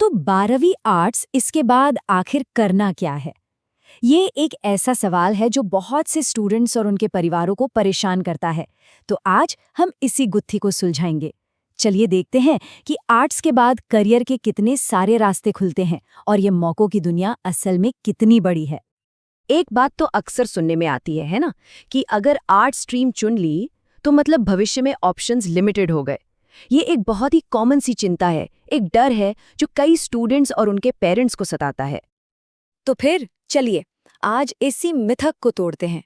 तो 12वीं आर्ट्स, इसके बाद आखिर करना क्या है? ये एक ऐसा सवाल है जो बहुत से स्टूडेंट्स और उनके परिवारों को परेशान करता है। तो आज हम इसी गुत्थी को सुलझाएंगे। चलिए देखते हैं कि आर्ट्स के बाद करियर के कितने सारे रास्ते खुलते हैं और ये मौकों की दुनिया असल में कितनी बड़ी है। एक बात तो अक्सर सुनने में आती है ना, कि अगर आर्ट स्ट्रीम चुन ली तो मतलब भविष्य में ऑप्शंस लिमिटेड हो गए। ये एक बहुत ही कॉमन सी चिंता है, एक डर है जो कई स्टूडेंट्स और उनके पेरेंट्स को सताता है। तो फिर चलिए आज इसी मिथक को तोड़ते हैं,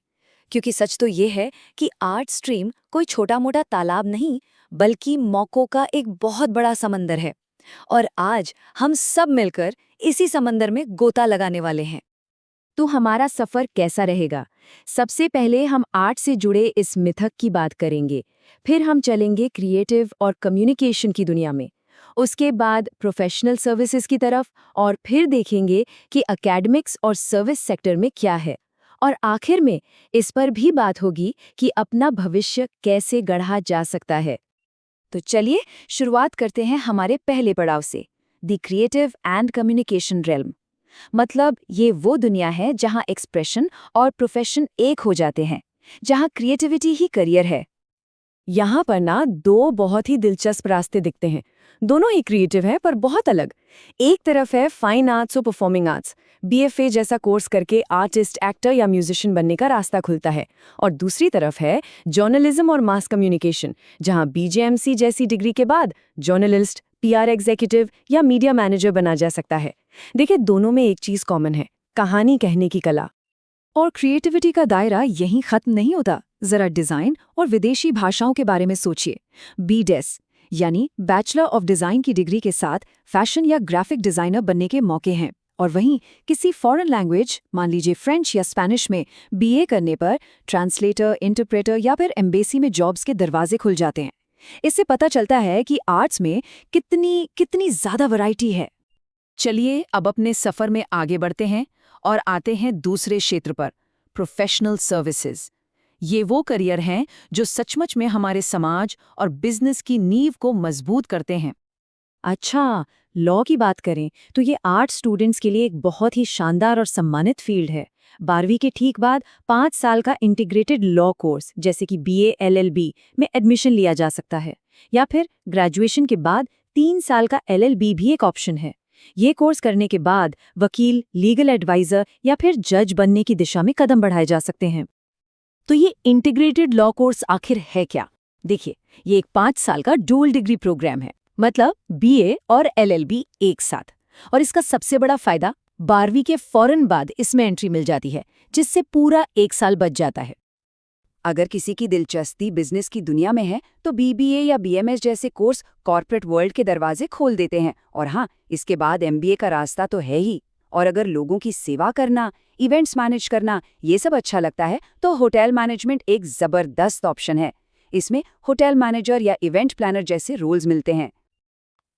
क्योंकि सच तो ये है कि आर्ट स्ट्रीम कोई छोटा मोटा तालाब नहीं, बल्कि मौकों का एक बहुत बड़ा समंदर है। और आज हम सब मिलकर इसी समंदर में गोता लगाने वाले हैं। तो हमारा सफर कैसा रहेगा? सबसे पहले हम आर्ट से जुड़े इस मिथक की बात करेंगे, फिर हम चलेंगे क्रिएटिव और कम्युनिकेशन की दुनिया में, उसके बाद प्रोफेशनल सर्विसेज की तरफ, और फिर देखेंगे कि एकेडमिक्स और सर्विस सेक्टर में क्या है। और आखिर में इस पर भी बात होगी कि अपना भविष्य कैसे गढ़ा जा सकता है। तो चलिए शुरुआत करते हैं हमारे पहले पड़ाव से, the creative and communication realm. मतलब ये वो दुनिया है जहां एक्सप्रेशन और प्रोफेशन एक हो जाते हैं, जहां क्रिएटिविटी ही करियर है। यहाँ पर ना दो बहुत ही दिलचस्प रास्ते दिखते हैं। दोनों ही क्रिएटिव है पर बहुत अलग। एक तरफ है फाइन आर्ट्स और परफॉर्मिंग आर्ट्स, बीएफए जैसा कोर्स करके आर्टिस्ट, एक्टर या म्यूजिशियन बनने का रास्ता खुलता है। और दूसरी तरफ है जर्नलिज्म और मास कम्युनिकेशन, जहाँ बीजेएमसी जैसी डिग्री के बाद जर्नलिस्ट, पीआर एग्जीक्यूटिव या मीडिया मैनेजर बना जा सकता है। देखिए, दोनों में एक चीज कॉमन है, कहानी कहने की कला। और क्रिएटिविटी का दायरा यहीं खत्म नहीं होता। जरा डिजाइन और विदेशी भाषाओं के बारे में सोचिए। बीडेस यानी बैचलर ऑफ डिजाइन की डिग्री के साथ फैशन या ग्राफिक डिजाइनर बनने के मौके हैं। और वहीं किसी फॉरेन लैंग्वेज, मान लीजिए फ्रेंच या स्पेनिश में बीए करने पर ट्रांसलेटर, इंटरप्रेटर या फिर एम्बेसी में जॉब्स के दरवाजे खुल जाते हैं। इससे पता चलता है कि आर्ट्स में कितनी ज्यादा वैरायटी है। चलिए अब अपने सफर में आगे बढ़ते हैं और आते हैं दूसरे क्षेत्र पर, प्रोफेशनल सर्विसेज। ये वो करियर हैं जो सचमुच में हमारे समाज और बिजनेस की नींव को मजबूत करते हैं। अच्छा, लॉ की बात करें तो ये आर्ट स्टूडेंट्स के लिए एक बहुत ही शानदार और सम्मानित फील्ड है। 12वीं के ठीक बाद 5 साल का इंटीग्रेटेड लॉ कोर्स जैसे कि बीए एलएलबी में एडमिशन लिया जा सकता है, या फिर ग्रेजुएशन के बाद 3 साल का एलएलबी भी एक ऑप्शन है। ये कोर्स करने के बाद वकील, लीगल एडवाइजर या फिर जज बनने की दिशा में कदम बढ़ाए जा सकते हैं। तो ये इंटीग्रेटेड लॉ कोर्स आखिर है क्या? देखिए, ये एक 5 साल का डुअल डिग्री प्रोग्राम है, मतलब बीए और एलएलबी एक साथ। और इसका सबसे बड़ा फायदा 12वीं के फौरन बाद इसमें एंट्री मिल जाती है, जिससे पूरा 1 साल बच जाता है। अगर किसी की दिलचस्पी बिजनेस की दुनिया में है तो बीबीए या बीएमएस जैसे कोर्स कॉर्पोरेट वर्ल्ड के दरवाजे खोल देते हैं। और हाँ, इसके बाद एमबीए का रास्ता तो है ही। और अगर लोगों की सेवा करना, इवेंट्स मैनेज करना, ये सब अच्छा लगता है तो होटल मैनेजमेंट एक जबरदस्त ऑप्शन है। इसमें होटल मैनेजर या इवेंट प्लानर जैसे रोल्स मिलते हैं।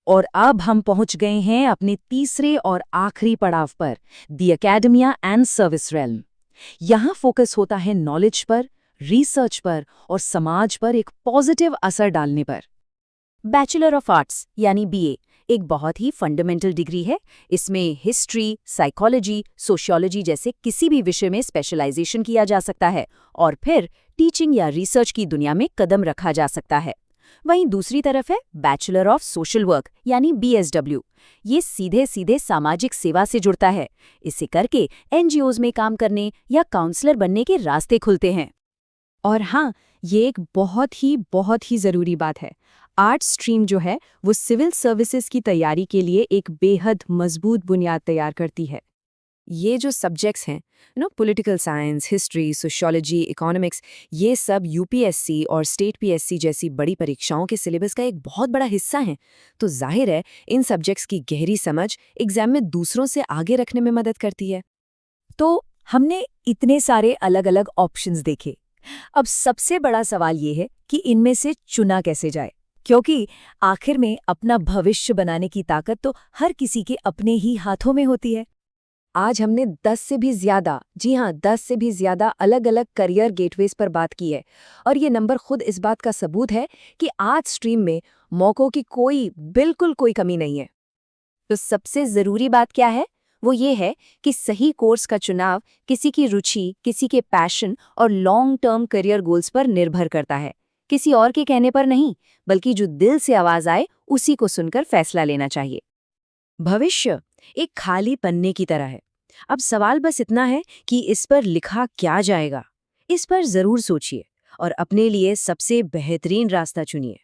और अब हम पहुंच गए हैं अपने तीसरे और आखिरी पड़ाव पर, the academia and service realm. यहाँ फोकस होता है नॉलेज पर, रिसर्च पर और समाज पर एक पॉजिटिव असर डालने पर। बैचलर ऑफ आर्ट्स यानी बीए एक बहुत ही फंडामेंटल डिग्री है। इसमें हिस्ट्री, साइकोलॉजी, सोशियोलॉजी जैसे किसी भी विषय में स्पेशलाइजेशन किया जा सकता है और फिर टीचिंग या रिसर्च की दुनिया में कदम रखा जा सकता है। वहीं दूसरी तरफ है बैचलर ऑफ सोशल वर्क यानी बीएसडब्ल्यू। ये सीधे सीधे सामाजिक सेवा से जुड़ता है। इसे करके एनजीओज में काम करने या काउंसलर बनने के रास्ते खुलते हैं। और हाँ, ये एक बहुत ही ज़रूरी बात है। आर्ट स्ट्रीम जो है वो सिविल सर्विसेज की तैयारी के लिए एक बेहद मजबूत बुनियाद तैयार करती है। ये जो सब्जेक्ट्स हैं, political science, history, sociology, economics, ये सब यूपीएससी और स्टेट पीएससी जैसी बड़ी परीक्षाओं के सिलेबस का एक बहुत बड़ा हिस्सा है। तो जाहिर है इन सब्जेक्ट्स की गहरी समझ एग्जाम में दूसरों से आगे रखने में मदद करती है। तो हमने इतने सारे अलग अलग ऑप्शंस देखे। अब सबसे बड़ा सवाल ये है कि इनमें से चुना कैसे जाए, क्योंकि आखिर में अपना भविष्य बनाने की ताकत तो हर किसी के अपने ही हाथों में होती है। आज हमने 10 से भी ज्यादा, जी हाँ 10 से भी ज्यादा अलग अलग करियर गेटवेज पर बात की है। और ये नंबर खुद इस बात का सबूत है कि आर्ट स्ट्रीम में मौकों की बिल्कुल कोई कमी नहीं है। तो सबसे ज़रूरी बात क्या है? वो ये है कि सही कोर्स का चुनाव किसी की रुचि, किसी के पैशन और लॉन्ग टर्म करियर गोल्स पर निर्भर करता है। किसी और के कहने पर नहीं, बल्कि जो दिल से आवाज़ आए, उसी को सुनकर फैसला लेना चाहिए। भविष्य एक खाली पन्ने की तरह है। अब सवाल बस इतना है कि इस पर लिखा क्या जाएगा। इस पर जरूर सोचिए और अपने लिए सबसे बेहतरीन रास्ता चुनिए।